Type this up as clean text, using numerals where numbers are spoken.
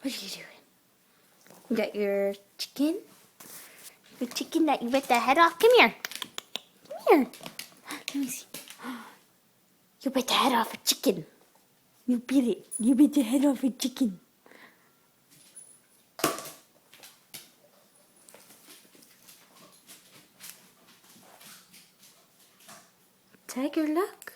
What are you doing? You got your chicken? Your chicken that you bit the head off? Come here. Come here. Let me see. You bit the head off a chicken. You bit it. You bit the head off a chicken. Tiger, look.